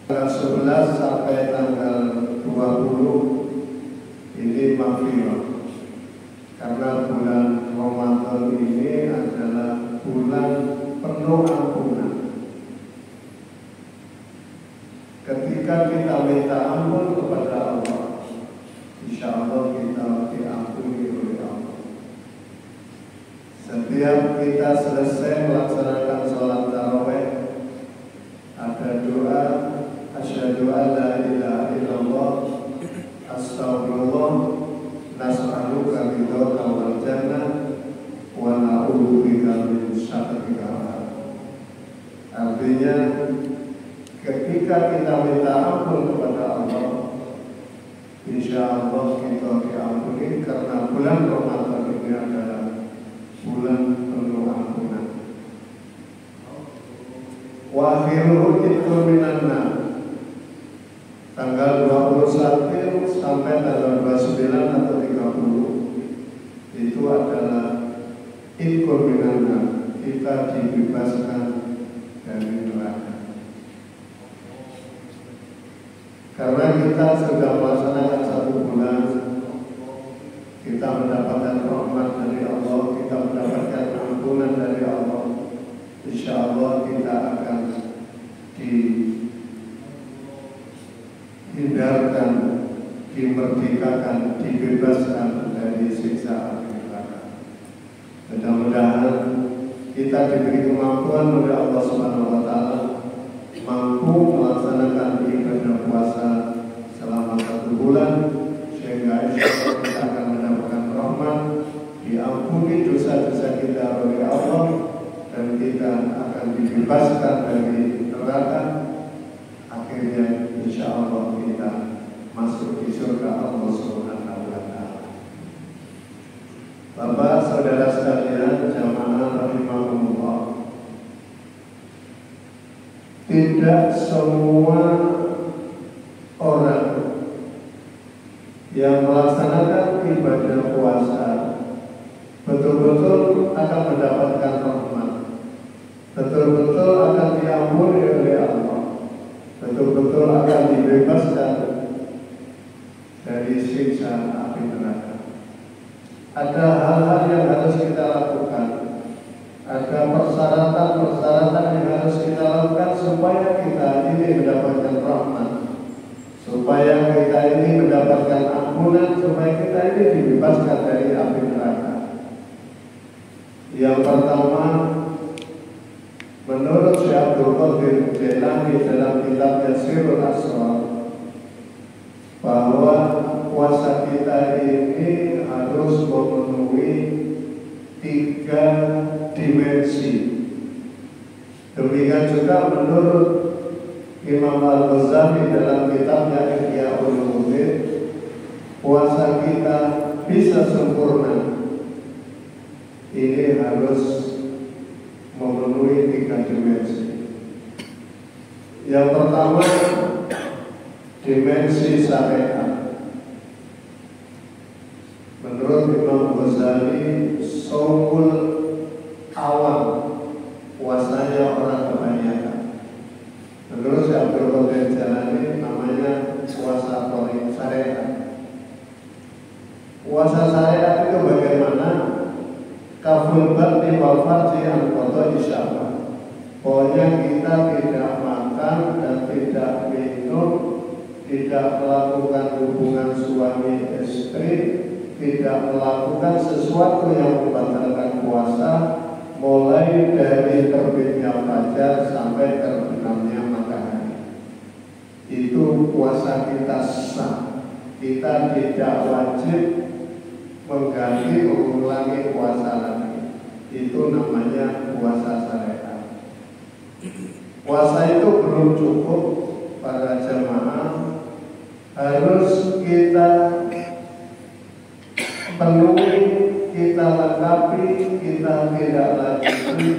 Tanggal 11 sampai tanggal 20 ini Maghfirah. Karena bulan Ramadan ini adalah bulan penuh ampunan. Ketika kita minta ampun kepada Allah, insya Allah kita diampuni oleh Allah. Setiap kita selesai melaksanakan sholat tarawih, ada doa asyhadu an la ilaha illallah astagfirullah nas'aluka ridhaka wal jannah wa na'udzubika min syarrika. Artinya ketika kita minta ampun kepada Allah, insya Allah kita diampuni karena bulan Ramadan ini adalah bulan penuh ampunan. Wa akhiruhu itqun minan nar. Tanggal 21 sampai tanggal 29 atau 30 itu adalah itqun minan nar. Kita dibebaskan dari neraka. Karena kita sudah melaksanakan 1 bulan, kita mendapatkan rahmat dari Allah, kita mendapatkan ampunan dari Allah. Insya Allah kita akan dihindarkan, dimerdekakan, dibebaskan dari siksa api neraka. Mudah-mudahan kita diberi kemampuan oleh Allah Subhanahu wa Ta'ala, mampu melaksanakan ibadah puasa selama 1 bulan, sehingga insya Allah kita akan mendapatkan rahmat, diampuni dosa-dosa kita oleh Allah, dan kita akan dibebaskan dari neraka. Akhirnya insya Allah kita masuk di surga Allah Subhanahu wa Ta'ala. Bapak, saudara sekalian, jamaah rahimahumullah, tidak semua orang yang melaksanakan ibadah puasa betul-betul akan mendapatkan rahmat, betul-betul akan diampuni oleh Allah, betul-betul akan dibebaskan dari siksa api neraka. Ada hal-hal yang harus kita lakukan, ada persyaratan-persyaratan yang harus kita lakukan supaya kita ini mendapatkan rahmat, supaya kita ini mendapatkan ampunan, supaya kita ini dibebaskan dari api neraka. Yang pertama, menurut Syekh Abdul Qadir Jailani dalam kitabnya Sirrul Asrar, bahwa puasa kita ini harus memenuhi 3 dimensi. Demikian juga menurut Imam Al-Ghazali dalam kitabnya Ihya Ulumuddin, puasa kita bisa sempurna, ini harus memenuhi 3 dimensi. Yang pertama, dimensi syariat. Menurut Imam Ghazali, shaumul awam, puasanya orang kebanyakan. Menurut Syekh Abdul Qadir Jailani, namanya puasa paling syariat. Puasa syariat itu bagaimana? Kaful batni wal farji an qada'i syahwat. Pokoknya kita tidak makan dan tidak minum, tidak melakukan hubungan suami istri, tidak melakukan sesuatu yang membatalkan puasa, mulai dari terbitnya fajar sampai terbenamnya matahari. Itu puasa kita sah. Kita tidak wajib mengganti, mengulangi puasa lagi. Itu namanya puasa syariat. Puasa itu belum cukup, para jamaah, harus kita penuhi, kita lengkapi, kita tidak lanjuti,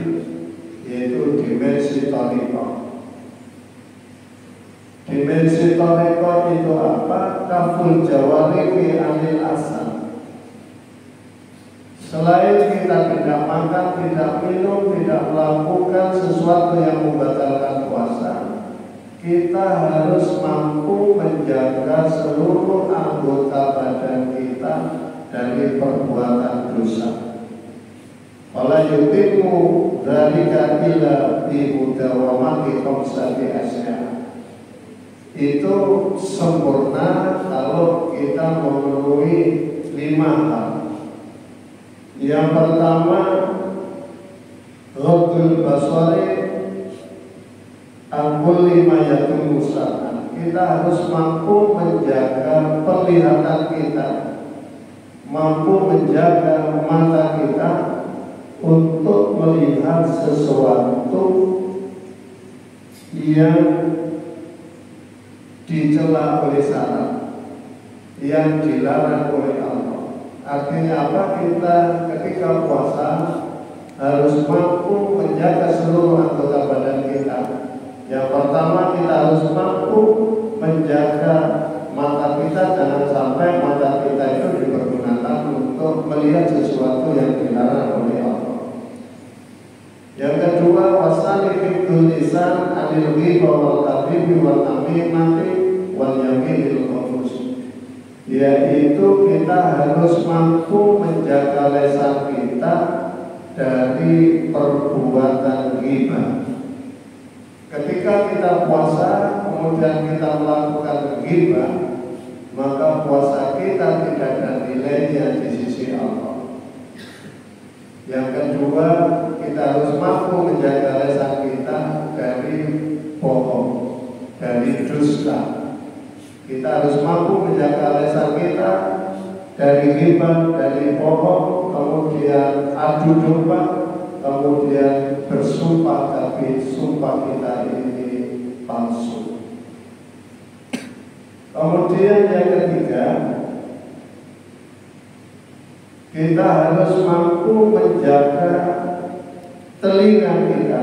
yaitu dimensi thariqah. Dimensi thariqah itu apa? Kaful jawarihi anil asal. Selain kita tidak makan, tidak minum, tidak melakukan sesuatu yang membatalkan puasa, kita harus mampu menjaga seluruh anggota badan kita dari perbuatan dosa. Wala yutimu dzalika illa bi mudawamati khamsati asya. Itu sempurna kalau kita memenuhi 5 hal. Yang pertama, ghadul basari angkul 5 yaitu musa'an. Kita harus mampu menjaga penglihatan kita, mampu menjaga mata kita untuk melihat sesuatu yang dicela oleh syara, yang dilarang oleh Allah. Artinya apa? Kita ketika puasa harus mampu menjaga seluruh anggota badan kita. Yang pertama, kita harus mampu menjaga mata kita, jangan sampai mata kita itu dipergunakan untuk melihat sesuatu yang dilarang oleh Allah. Yang kedua, wasalifikul lisan anil ghibah wal kadhibi wal namimati wal yaminil khafus. Yaitu kita harus mampu menjaga lisan kita dari perbuatan ghibah. Ketika kita puasa kemudian kita melakukan ghibah, maka puasa kita tidak ada nilainya di sisi Allah. Yang kedua, kita harus mampu menjaga lisan kita dari bohong, dari dusta. Kita harus mampu menjaga lisan kita dari ghibah, dari bohong, kemudian adu domba, kemudian bersumpah tapi sumpah kita ini palsu. Kemudian yang ketiga, kita harus mampu menjaga telinga kita.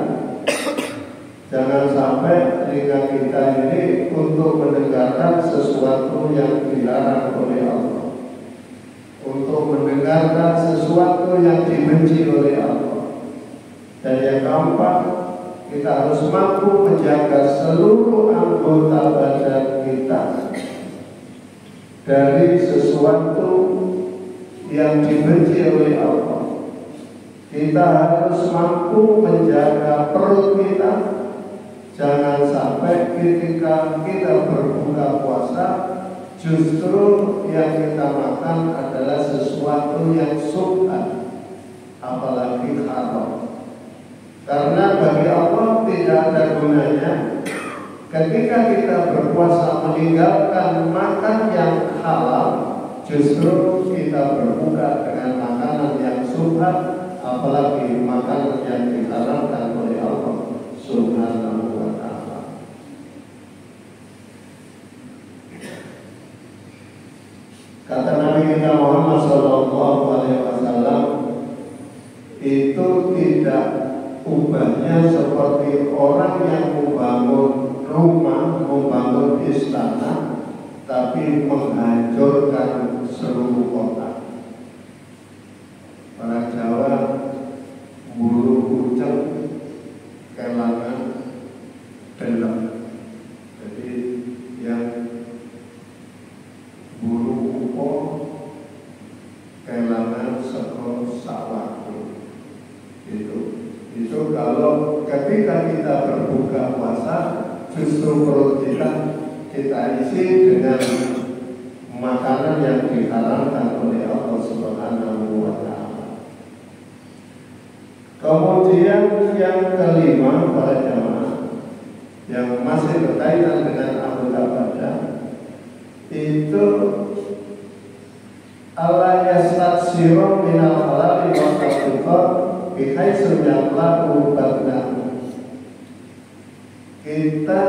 Jangan sampai telinga kita ini untuk mendengarkan sesuatu yang dilarang oleh Allah, untuk mendengarkan sesuatu yang dibenci oleh Allah. Dan yang keempat, kita harus mampu menjaga seluruh anggota badan kita dari sesuatu yang dibenci oleh Allah. Kita harus mampu menjaga perut kita. Jangan sampai ketika kita berbuka puasa justru yang kita makan adalah sesuatu yang subhan, apalagi haram. Karena bagi Allah tidak ada gunanya ketika kita berpuasa meninggalkan makan yang halal, justru kita berbuka dengan makanan yang subhan, apalagi makanan yang diharamkan oleh Allah Subhanahu wa ta'ala. Kata Nabi kita Muhammad SAW, itu tidak ubahnya seperti orang yang membangun rumah, membangun istana, tapi menghancurkan seluruh kota. Para Jawa bulu kucing, kelangan, delem. Jadi yang bulu kupo, kelangan, sekor, sawatu. Itu kalau ketika kita berbuka puasa, justru perut kita isi dengan makanan yang diharamkan oleh Allah Subhanahu wa ta'ala. Kemudian yang kelima, para jamaah, yang masih berkaitan dengan anggota badan, itu Allah yastaghfiru minal halali wa taqwa bihaitsu yaqlaqu badnahu. Kita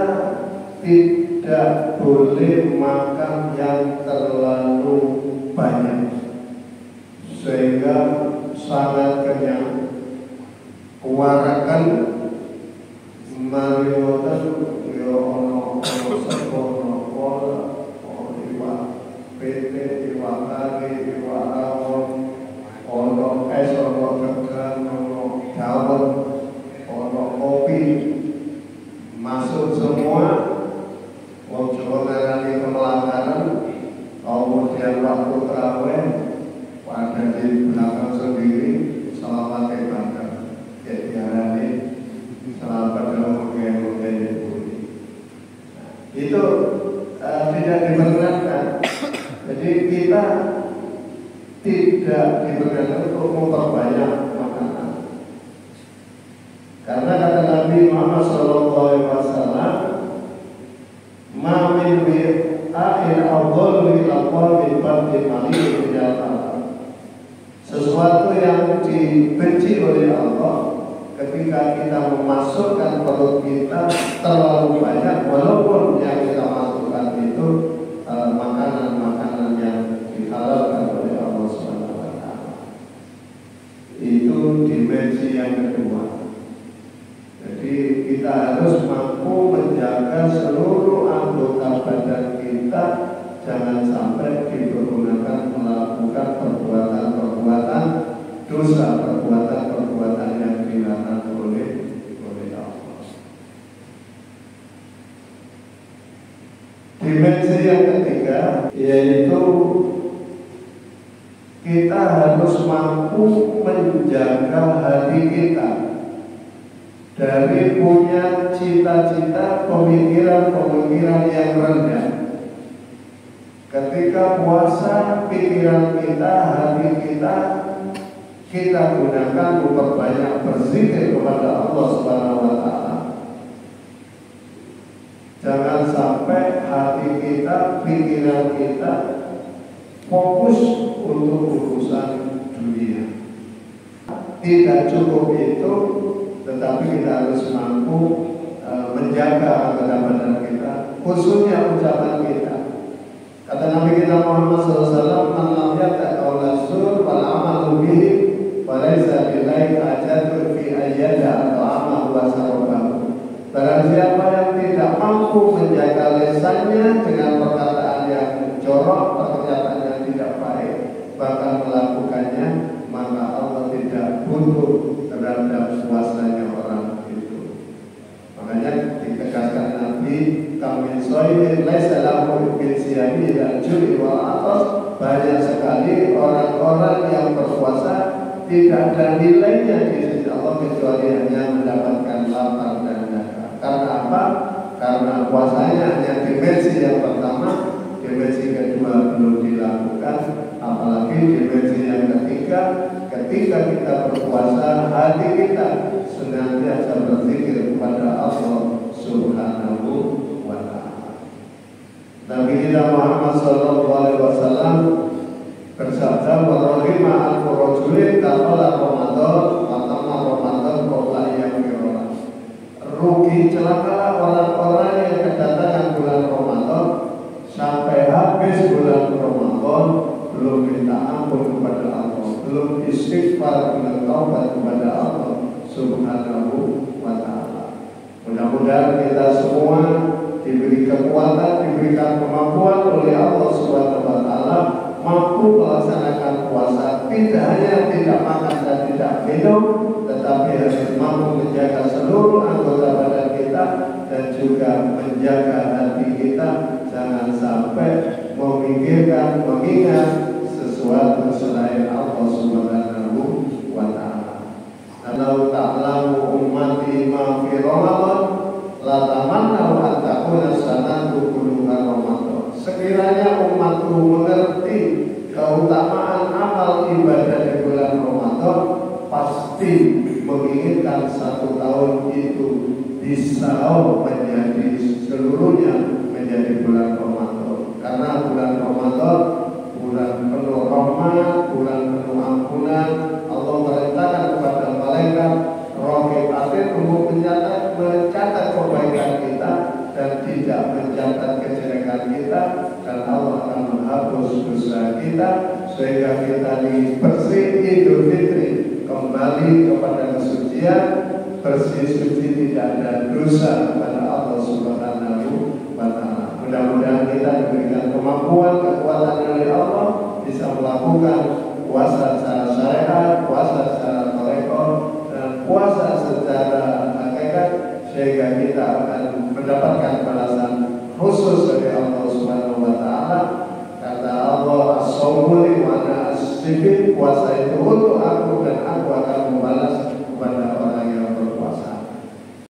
tidak boleh makan yang terlalu banyak sehingga sangat kenyang. Warakan mariotan yo ono sekono pola iwa PT iwa kari iwa rawon ono es ono degan ono dawet ono kopi masuk semua itu tidak diperkenankan. Jadi kita tidak diperkenankan untuk memperbanyak makanan. Karena kata Nabi Muhammad SAW, "Ma min wi'a'in afdalu ila min fadli mali'in minal alam." Sesuatu yang dibenci oleh Allah ketika kita memasukkan perut kita terlalu banyak, walaupun yang kita masukkan itu makanan-makanan yang dihalalkan oleh Allah SWT. Itu dimensi yang kedua. Jadi kita harus mampu menjaga seluruh anggota badan kita jangan sampai dipergunakan melakukan perbuatan-perbuatan dosa, perbuatan-perbuatan yang dilarang oleh Allah. Dimensi yang ketiga yaitu kita harus mampu menjaga hati kita dari punya cita-cita, pemikiran-pemikiran yang rendah. Ketika puasa, pikiran kita, hati kita gunakan memperbanyak berzikir kepada Allah Subhanahu wa Ta'ala. Jangan sampai hati kita, pikiran kita fokus untuk urusan dunia. Tidak cukup itu, tetapi kita harus mampu menjaga anggota badan kita, khususnya ucapan kita. Kata Nabi kita Muhammad SAW, "Man lam yata' qawla zur wal amalu bihi wa laysa billahi hajatun fi ayyada ta'amahu wa sarabahu." Barang siapa yang tidak mampu menjaga lisannya dengan perkataan yang jorok, perkataan yang tidak baik, bahkan melakukannya, maka Allah tidak butuh terhadap puasanya orang itu. Makanya ditegaskan Nabi, "Kami soimin laisa lahu min siyami dan juli wal atas." Banyak sekali orang-orang yang berpuasa tidak ada nilainya di sisi Allah kecuali hanya mendapatkan lapar dan dahaga. Karena apa? Karena puasanya hanya dimensi yang pertama, dimensi kedua belum dilakukan, apalagi dimensi yang ketiga. Ketika kita berpuasa, hati kita senantiasa berzikir kepada Allah Subhanahu wa Ta'ala. Nabi kita Muhammad SAW bersabda, "Wa rahima al-rajulin taqala Ramadan wa tamma Ramadan qabla ayyamil." Rugi celakalah orang-orang yang kedatangan bulan Ramadan sampai habis bulan Ramadan belum minta ampun kepada Allah, belum istighfar, belum taubat kepada Allah Subhanahu wa Ta'ala. Mudah-mudahan kita semua diberi kekuatan, diberikan kemampuan oleh Allah Subhanahu wa Ta'ala, mampu melaksanakan puasa, tidak hanya tidak makan dan tidak minum, tetapi harus mampu menjaga seluruh anggota badan kita dan juga menjaga hati kita, jangan sampai memikirkan, mengingat sesuatu selain Allah Subhanahu wa Ta'ala. Kalau ta'lamu ummati ma fi Ramadan la tamannaw an takuna sanatu kulluha Ramadan. Sekiranya umatku mengerti keutamaan amal ibadah di bulan Ramadan, pasti menginginkan satu tahun itu bisa menjadi seluruhnya menjadi bulan Ramadan. Karena bulan Ramadan bulan penuh rahmat, bulan penuh ampunan. Allah merintahkan kepada malaikat Raqib Atid untuk mencatat kebaikan kita dan tidak mencatat kejelekan kita, dan Allah akan menghapus dosa kita sehingga kita bersih Idul Fitri, kembali kepada kesucian, bersih suci, tidak ada dosa kepada Allah Subhanahu wa Ta'ala. Mudah-mudahan kita diberikan kemampuan, kekuatan oleh Allah, bisa melakukan puasa secara syariat, puasa secara tarekat, dan puasa secara hakikat, sehingga kita akan mendapatkan balasan khusus